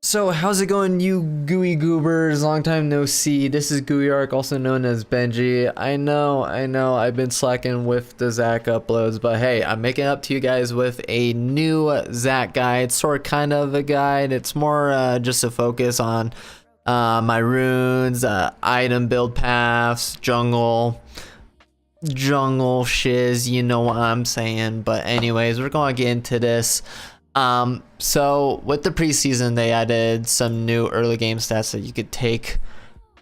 So how's it going, you gooey goobers? Long time no see. This is Gooey Arc, also known as Benji. I know, I've been slacking with the Zach uploads, but hey, I'm making up to you guys with a new Zach guide, sort of kind of a guide. It's more just a focus on my runes, item build paths, jungle shiz, you know what I'm saying. But anyways, we're gonna get into this. So with the preseason, they added some new early game stats that you could take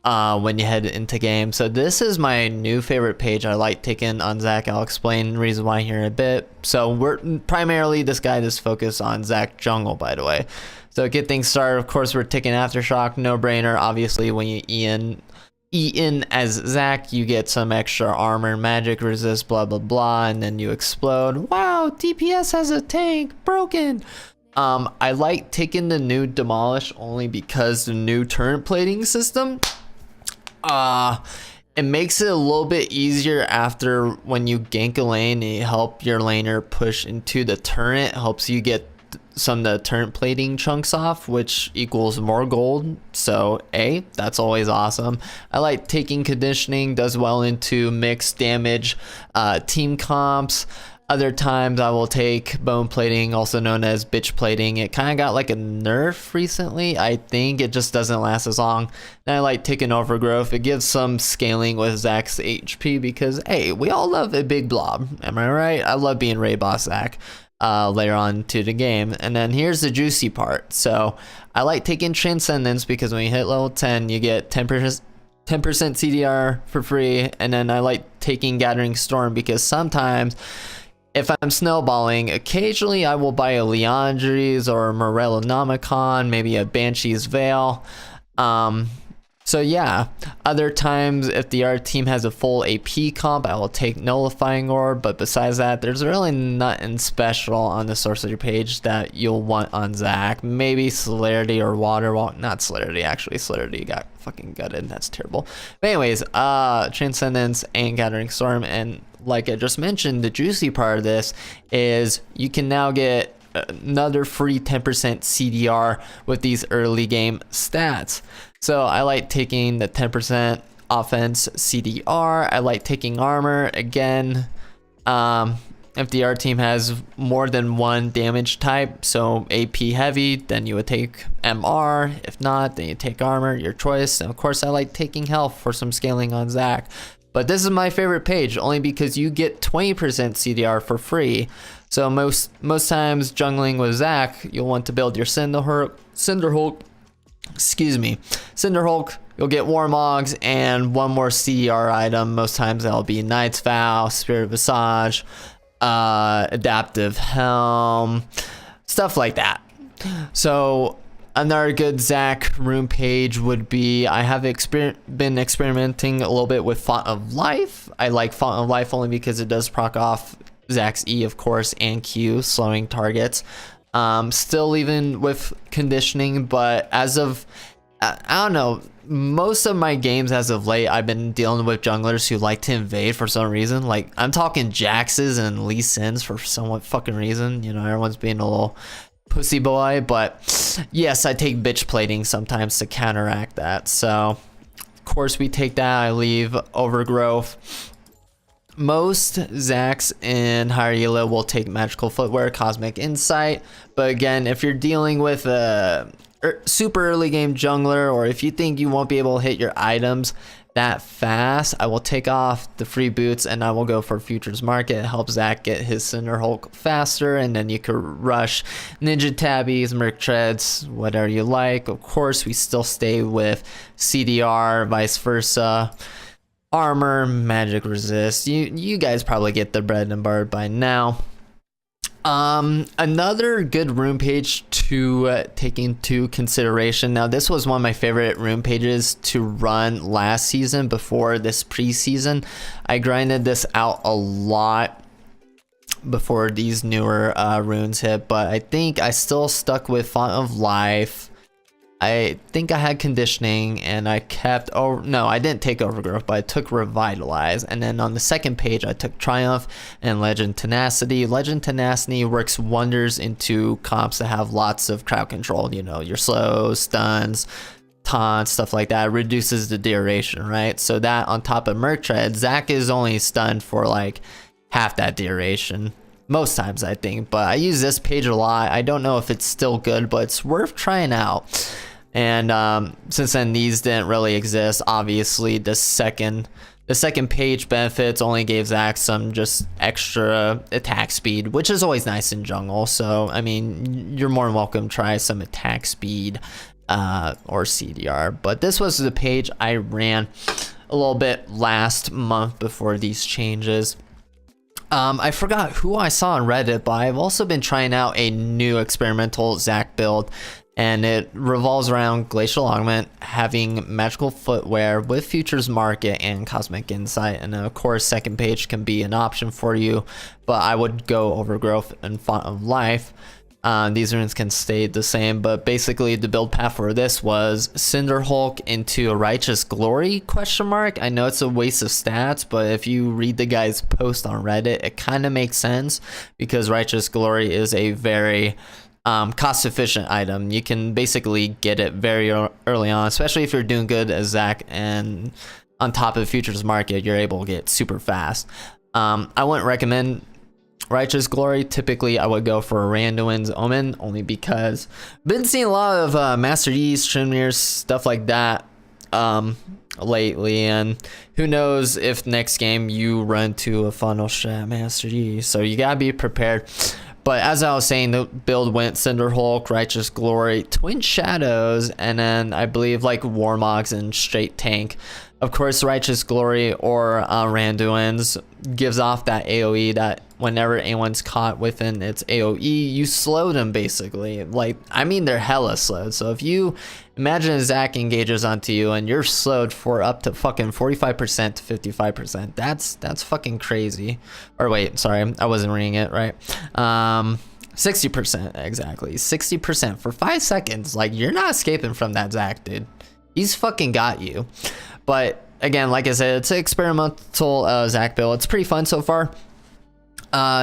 when you head into game. So this is my new favorite page I like taking on Zach. I'll explain the reason why here in a bit. So we're primarily, this guide is focused on Zach jungle, by the way. So to get things started, of course, we're taking Aftershock, no brainer. Obviously, when you E in as Zach, you get some extra armor, magic resist, blah blah blah, and then you explode. Wow, DPS has a tank, broken. I like taking the new demolish only because the new turret plating system, it makes it a little bit easier after when you gank a lane and you help your laner push into the turret. Helps you get some of the turret plating chunks off, which equals more gold. So that's always awesome. I like taking conditioning, does well into mixed damage team comps. Other times I will take bone plating, also known as bitch plating. It kind of got like a nerf recently. I think it just doesn't last as long. And I like taking overgrowth. It gives some scaling with Zach's HP because hey, we all love a big blob, am I right? I love being Raid Boss Zach later on to the game. And then here's the juicy part. So I like taking Transcendence because when you hit level 10 you get 10% CDR for free. And then I like taking Gathering Storm because sometimes if I'm snowballing, occasionally I will buy a Leandri's or a Morellonomicon, maybe a Banshee's Veil. So yeah, other times if the art team has a full AP comp, I will take Nullifying Orb. But besides that, there's really nothing special on the sorcery page that you'll want on Zach. Maybe Celerity or Water Walk. Not Celerity, actually. Celerity got fucking gutted. That's terrible. But anyways, Transcendence and Gathering Storm. And like I just mentioned, the juicy part of this is you can now get another free 10% CDR with these early game stats. So I like taking the 10% offense CDR. I like taking armor. Again, if the art team has more than one damage type, so AP heavy, then you would take MR. If not, then you take armor, your choice. And of course, I like taking health for some scaling on Zach. But this is my favorite page only because you get 20% CDR for free. So most times jungling with Zach, you'll want to build your Cinderhulk. You'll get Warmogs and one more CDR item. Most times that'll be Knight's Vow, Spirit Visage, Adaptive Helm, stuff like that. So another good Zach rune page would be, I have been experimenting a little bit with Font of Life. I like Font of Life only because it does proc off Zach's E, of course, and Q, slowing targets. Still even with conditioning, but as of, I don't know, most of my games as of late, I've been dealing with junglers who like to invade for some reason. Like, I'm talking Jaxes and Lee Sins for some fucking reason. You know, everyone's being a little pussy boy, but yes, I take bitch plating sometimes to counteract that. So, of course, we take that. I leave overgrowth. Most Zachs in higher elo will take magical footwear, cosmic insight. But again, if you're dealing with a super early game jungler, or if you think you won't be able to hit your items that fast, I will take off the free boots and I will go for futures market. It helps Zach get his Cinderhulk faster, and then you could rush Ninja Tabbies, Merc Treads, whatever you like. Of course, we still stay with CDR, vice versa. Armor, magic resist. You guys probably get the bread and butter by now. Another good rune page to take into consideration. Now, this was one of my favorite rune pages to run last season before this preseason. I grinded this out a lot before these newer runes hit, but I think I still stuck with Font of Life, I think I had conditioning, and I kept, oh no, I didn't take overgrowth, but I took revitalize. And then on the second page I took triumph and legend tenacity. Legend tenacity works wonders into comps that have lots of crowd control, you know, your slows, stuns, taunts, stuff like that. It reduces the duration, right? So that on top of merc tread, Zac is only stunned for like half that duration most times, I think. But I use this page a lot. I don't know if it's still good, but it's worth trying out. And since then these didn't really exist, obviously the second page benefits only gave Zac some just extra attack speed, which is always nice in jungle. So I mean, you're more than welcome to try some attack speed or CDR. But this was the page I ran a little bit last month before these changes. I forgot who I saw on Reddit, but I've also been trying out a new experimental Zac build, and it revolves around Glacial Augment, having magical footwear with Futures Market and Cosmic Insight. And then of course second page can be an option for you, but I would go Overgrowth and Font of Life. These runes can stay the same, but basically the build path for this was Cinder Hulk into a Righteous Glory ? I know it's a waste of stats, but if you read the guy's post on Reddit, it kind of makes sense, because Righteous Glory is a very cost efficient item. You can basically get it very early on, especially if you're doing good as Zac, and on top of Futures Market you're able to get super fast. I wouldn't recommend Righteous Glory. Typically I would go for a Randuin's Omen, only because I've been seeing a lot of Master Yi's, Trimirs, stuff like that lately, and who knows if next game you run to a funnel strat Master Yi, so you gotta be prepared. But as I was saying, the build went Cinder Hulk, Righteous Glory, Twin Shadows, and then I believe like Warmogs and straight tank. Of course, Righteous Glory or Randuin's gives off that AoE that whenever anyone's caught within its AoE, you slow them basically. Like, I mean, they're hella slowed. So if you imagine Zac engages onto you and you're slowed for up to fucking 45% to 55%, that's fucking crazy. Or wait, sorry, I wasn't reading it right. 60%, exactly. 60% for 5 seconds. Like, you're not escaping from that Zac, dude. He's fucking got you. But again, like I said, it's an experimental Zac build. It's pretty fun so far.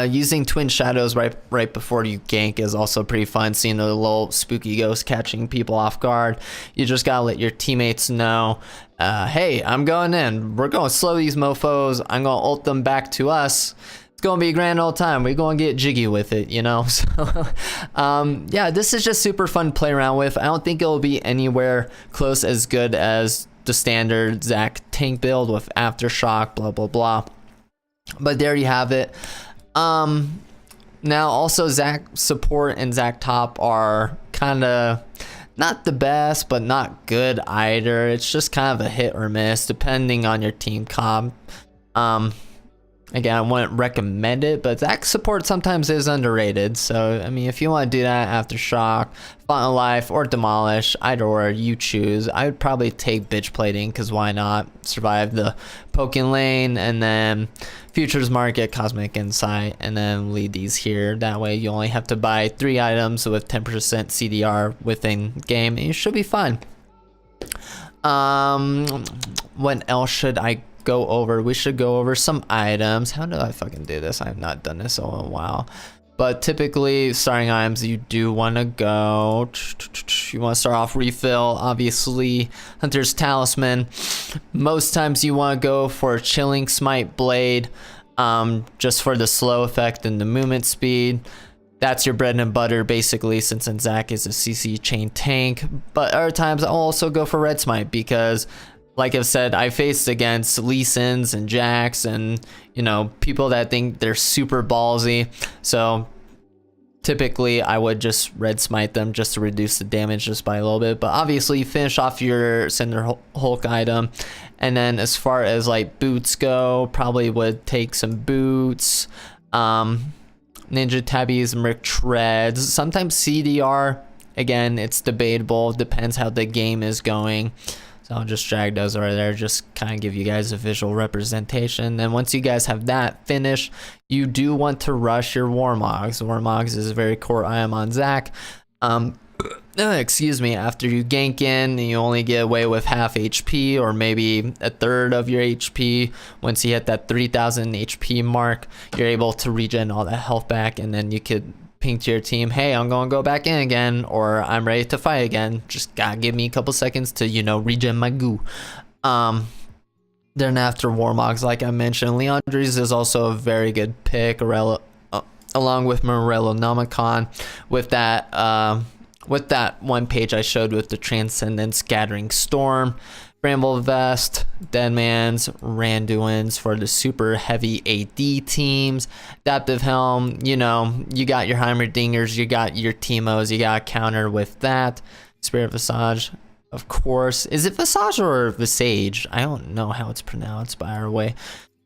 Using Twin Shadows right before you gank is also pretty fun. Seeing the little spooky ghost catching people off guard. You just gotta let your teammates know, hey, I'm going in. We're gonna slow these mofos. I'm gonna ult them back to us. It's gonna be a grand old time. We're gonna get jiggy with it, you know. So yeah, this is just super fun to play around with. I don't think it'll be anywhere close as good as the standard Zac tank build with Aftershock, blah blah blah. But there you have it. Now also Zac support and Zac top are kind of not the best, but not good either. It's just kind of a hit or miss depending on your team comp. Again, I wouldn't recommend it, but Zac support sometimes is underrated. So, I mean, if you want to do that, Aftershock, Font of Life, or Demolish, either or you choose. I would probably take Bitch Plating, because why not? Survive the poking lane, and then Futures Market, Cosmic Insight, and then lead these here. That way you only have to buy 3 items with 10% CDR within game, and you should be fine. What else should I go over? We should go over some items. How do I fucking do this? I have not done this in a while. But typically starting items, you do want to go, you want to start off refill, obviously Hunter's Talisman. Most times you want to go for Chilling Smite Blade, just for the slow effect and the movement speed. That's your bread and butter basically, since Zac is a CC chain tank. But other times I'll also go for Red Smite, because like I've said, I faced against Lee Sins and Jax and, you know, people that think they're super ballsy. So typically I would just red smite them just to reduce the damage just by a little bit. But obviously you finish off your Cinder Hulk item. And then as far as like boots go, probably would take some boots, Ninja Tabbies, Merc Treads, sometimes CDR. Again, it's debatable, depends how the game is going. So I'll just drag those over there, just kind of give you guys a visual representation. And once you guys have that finished, you do want to rush your Warmogs. Warmogs is a very core item on Zac. excuse me, after you gank in, you only get away with half HP or maybe a third of your HP. Once you hit that 3000 HP mark, you're able to regen all that health back, and then you could ping to your team, hey, I'm gonna go back in again, or I'm ready to fight again. Just gotta give me a couple seconds to, you know, regen my goo. Then after Warmogs, like I mentioned, Leandres is also a very good pick, along with Morellonomicon, with that one page I showed with the Transcendent Scattering Storm, Bramble Vest, Deadman's, Randuin's for the super heavy AD teams, Adaptive Helm, you know, you got your Heimerdingers, you got your Teemos, you got counter with that. Spirit Visage, of course. Is it Visage or Visage? I don't know how it's pronounced by our way.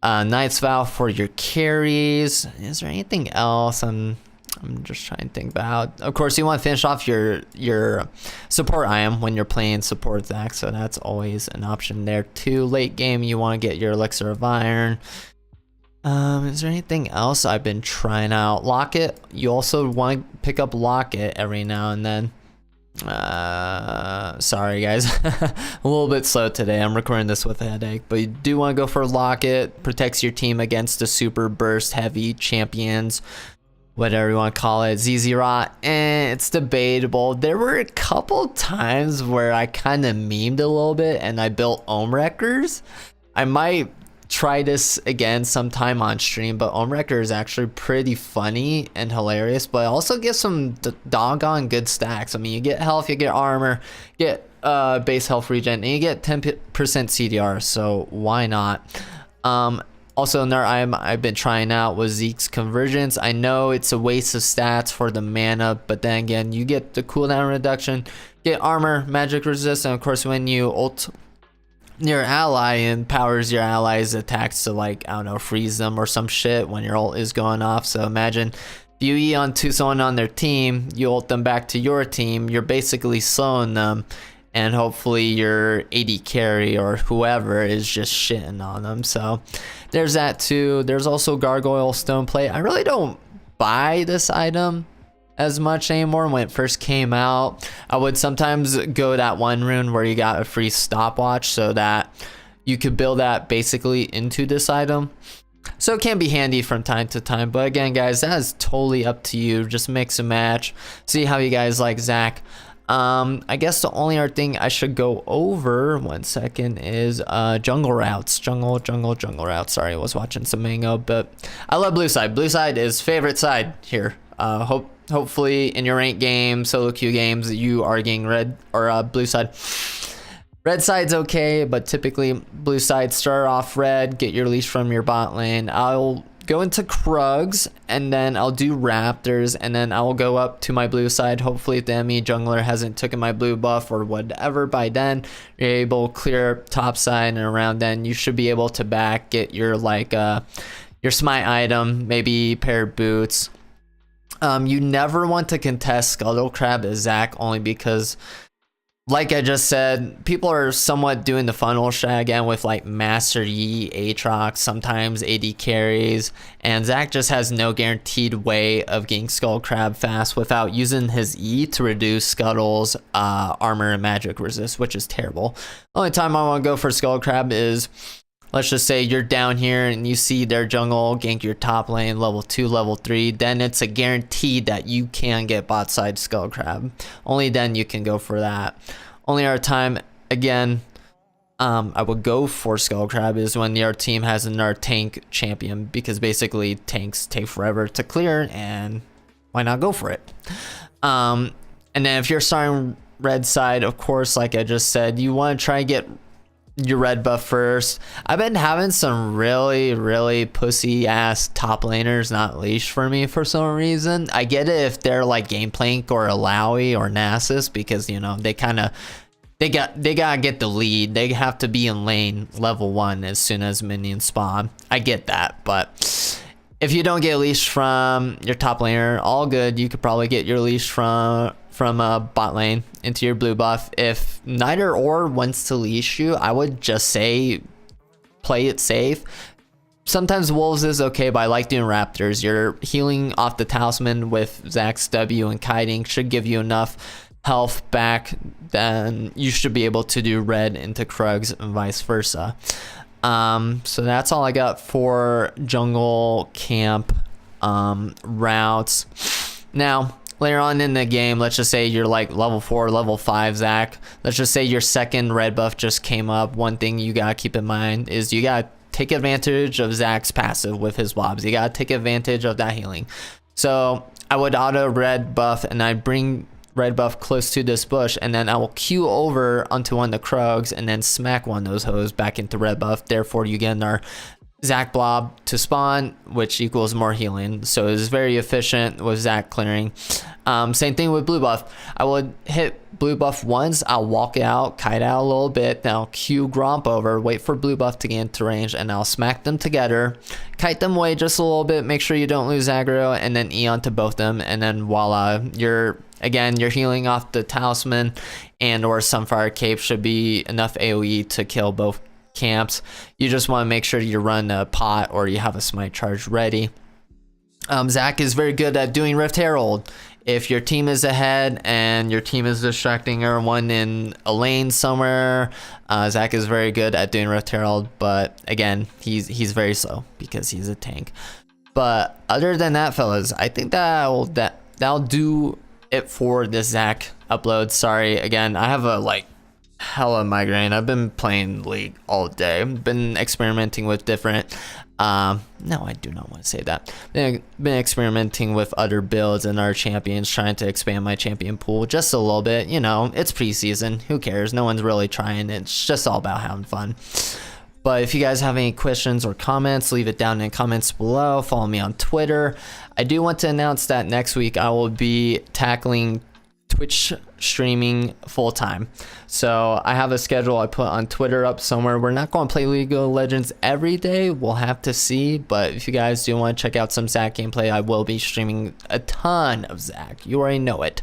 Knight's Vow for your carries. Is there anything else? I'm just trying to think about. Of course, you want to finish off your support item when you're playing support Zac, so that's always an option there too. Late game, you want to get your Elixir of Iron. Is there anything else I've been trying out? Locket. You also want to pick up Locket every now and then. Sorry guys, a little bit slow today. I'm recording this with a headache, but you do want to go for Locket. Protects your team against the super burst heavy champions, whatever you want to call it. ZZ Rot, it's debatable. There were a couple times where I kind of memed a little bit and I built Ohm Wreckers. I might try this again sometime on stream, but Ohm Wrecker is actually pretty funny and hilarious, but also gives some doggone good stacks. I mean, you get health, you get armor, get base health regen, and you get 10% CDR, so why not? Also, another item I've been trying out was Zeke's Convergence. I know it's a waste of stats for the mana, but then again, you get the cooldown reduction, get armor, magic resist, and of course, when you ult your ally, empowers your allies' attacks to, like, I don't know, freeze them or some shit when your ult is going off. So imagine if you E onto someone on their team, you ult them back to your team, you're basically slowing them, and hopefully your AD carry or whoever is just shitting on them. So there's that too. There's also Gargoyle Stone Plate. I really don't buy this item as much anymore. When it first came out, I would sometimes go that one rune where you got a free stopwatch so that you could build that basically into this item. So it can be handy from time to time, but again guys, that is totally up to you. Just mix and match, see how you guys like Zac. I guess the only other thing I should go over, one second, is jungle routes. Jungle routes. Sorry, I was watching some Mango, but I love blue side. Blue side is favorite side here. Hopefully in your ranked games, solo queue games, you are getting red or blue side. Red side's okay, but typically blue side, start off red, get your leash from your bot lane. I'll go into Krugs, and then I'll do Raptors, and then I'll go up to my blue side. Hopefully if the enemy jungler hasn't taken my blue buff or whatever by then, you're able to clear top side, and around then you should be able to back, get your like your smite item, maybe pair of boots. You never want to contest Scuttle Crab as Zac, only because, like I just said, people are somewhat doing the funnel strat again with like Master Yi, Aatrox, sometimes AD carries, and Zac just has no guaranteed way of getting Skull Crab fast without using his E to reduce Scuttle's armor and magic resist, which is terrible. Only time I want to go for Skull Crab is, let's just say you're down here and you see their jungle gank your top lane, level 2, level 3, then it's a guarantee that you can get bot side Skull Crab. Only then you can go for that. Only other time, again, I would go for Skull Crab is when your team has another tank champion, because basically tanks take forever to clear, and why not go for it? And then if you're starting red side, of course, like I just said, you want to try and get your red buff first. I've been having some really pussy ass top laners not leash for me for some reason. I get it if they're like Gameplank or Alawi or Nasus, because you know they gotta get the lead. They have to be in lane level 1 as soon as minions spawn. I get that, but if you don't get leash from your top laner, all good. You could probably get your leash from a bot lane into your blue buff. If neither or wants to leash you, I would just say play it safe. Sometimes wolves is okay, but I like doing raptors. You're healing off the talisman with Zac's W and kiting should give you enough health back, then you should be able to do red into Krugs and vice versa. So that's all I got for jungle camp routes. Now, later on in the game, let's just say you're like level 4, level 5 Zach. Let's just say your second red buff just came up. One thing you gotta keep in mind is you gotta take advantage of Zach's passive with his wobs. You gotta take advantage of that healing. So I would auto red buff and I'd bring red buff close to this bush, and then I will Q over onto one of the Krugs and then smack one of those hoes back into red buff. Therefore you get our Zac blob to spawn, which equals more healing. So it's very efficient with Zac clearing. Same thing with blue buff. I would hit blue buff once, I'll walk out, kite out a little bit, then I'll Q Gromp over, wait for blue buff to get into range, and I'll smack them together, kite them away just a little bit, make sure you don't lose aggro, and then E onto both them, and then voila, you're healing off the talisman and or Sunfire Cape should be enough AoE to kill both camps. You just want to make sure you run a pot or you have a smite charge ready. Zac is very good at doing Rift Herald. If your team is ahead and your team is distracting everyone in a lane somewhere, Zac is very good at doing Rift Herald, but again, he's very slow because he's a tank. But other than that, fellas, I think that'll do it for this Zac upload. Sorry, again, I have a hella migraine. I've been playing League all day. Been experimenting with different no, I do not want to say that. Been experimenting with other builds and our champions, trying to expand my champion pool just a little bit. You know, it's preseason, who cares? No one's really trying. It's just all about having fun. But if you guys have any questions or comments, leave it down in the comments below. Follow me on Twitter. I do want to announce that next week I will be tackling Twitch streaming full time. So I have a schedule I put on Twitter up somewhere. We're not going to play League of Legends every day. We'll have to see. But if you guys do want to check out some Zac gameplay, I will be streaming a ton of Zac. You already know it.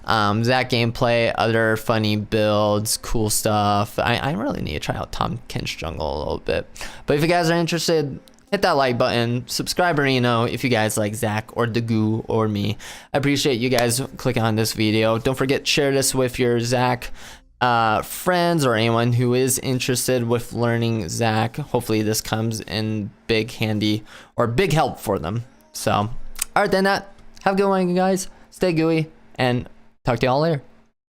Zac gameplay, other funny builds, cool stuff. I really need to try out Tom Ken's jungle a little bit. But if you guys are interested, hit that like button, subscribe, or if you guys like Zac or the Goo or me. I appreciate you guys clicking on this video. Don't forget, share this with your Zac friends or anyone who is interested with learning Zac. Hopefully this comes in big handy or big help for them. So, alright then, have a good one, guys. Stay gooey and talk to y'all later.